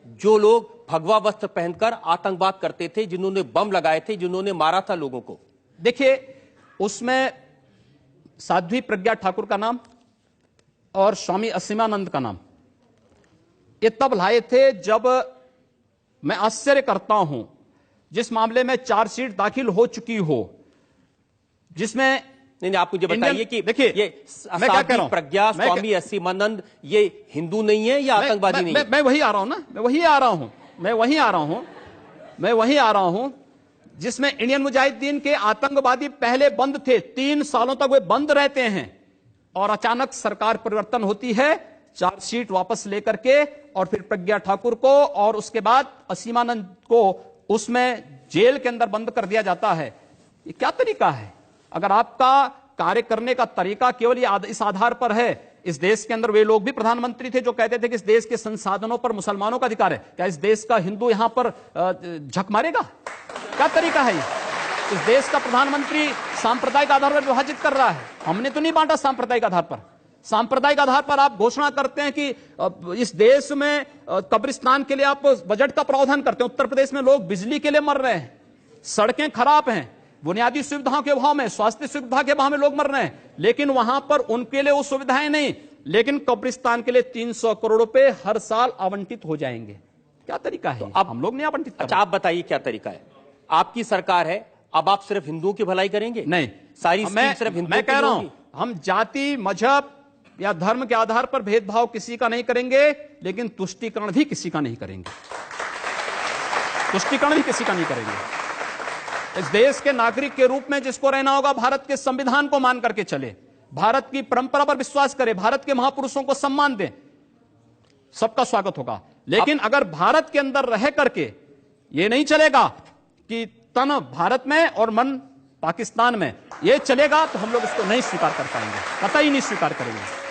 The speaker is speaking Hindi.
जो लोग भगवा वस्त्र पहनकर आतंकवाद करते थे, जिन्होंने बम लगाए थे, जिन्होंने मारा था लोगों को। देखिए, उसमें साध्वी प्रज्ञा ठाकुर का नाम और स्वामी असीमानंद का नाम ये तब लाए थे जब, मैं आश्चर्य करता हूं, जिस मामले में चार्जशीट दाखिल हो चुकी हो, जिसमें नहीं, आप मुझे बताइए कि देखिए, ये मैं क्या कह रहा हूं, प्रज्ञा, स्वामी असीमानंद, ये हिंदू नहीं है या आतंकवादी नहीं है? मैं वही आ रहा हूं ना, मैं वही आ रहा हूं जिसमें इंडियन मुजाहिदीन के आतंकवादी पहले बंद थे, 3 सालों तक वे बंद रहते हैं, और अचानक सरकार परिवर्तन होती है, चार्जशीट वापस लेकर के, और फिर प्रज्ञा ठाकुर को और उसके बाद असीमानंद को उसमें जेल के अंदर बंद कर दिया जाता है। ये क्या तरीका है? अगर आपका कार्य करने का तरीका केवल इस आधार पर है, इस देश के अंदर वे लोग भी प्रधानमंत्री थे जो कहते थे कि इस देश के संसाधनों पर मुसलमानों का अधिकार है, क्या इस देश का हिंदू यहां पर झक मारेगा? क्या तरीका है ये? इस देश का प्रधानमंत्री सांप्रदायिक आधार पर विभाजित कर रहा है। हमने तो नहीं बांटा सांप्रदायिक आधार पर। सांप्रदायिक आधार पर आप घोषणा करते हैं कि इस देश में कब्रिस्तान के लिए आप बजट का प्रावधान करते हैं। उत्तर प्रदेश में लोग बिजली के लिए मर रहे हैं, सड़कें खराब हैं, बुनियादी सुविधाओं के अभाव में, स्वास्थ्य सुविधा के अभाव में लोग मर रहे हैं, लेकिन वहां पर उनके लिए वो सुविधाएं नहीं, लेकिन कब्रिस्तान के लिए 300 करोड़ रुपए हर साल आवंटित हो जाएंगे। क्या तरीका है? अब हम लोग नहीं आवंटित। अच्छा, आप बताइए क्या तरीका है? आपकी सरकार है, अब आप सिर्फ हिंदुओं की भलाई करेंगे? नहीं, सारी सिर्फ हिंदुओं। मैं कह रहा हूं, हम जाति, मजहब या धर्म के आधार पर भेदभाव किसी का नहीं करेंगे, लेकिन तुष्टीकरण भी किसी का नहीं करेंगे। तुष्टीकरण भी किसी का नहीं करेंगे। इस देश के नागरिक के रूप में जिसको रहना होगा, भारत के संविधान को मान करके चले, भारत की परंपरा पर विश्वास करे, भारत के महापुरुषों को सम्मान दें, सबका स्वागत होगा। लेकिन अगर भारत के अंदर रह करके ये नहीं चलेगा कि तन भारत में और मन पाकिस्तान में, ये चलेगा, तो हम लोग इसको नहीं स्वीकार कर पाएंगे, कतई नहीं स्वीकार करेंगे।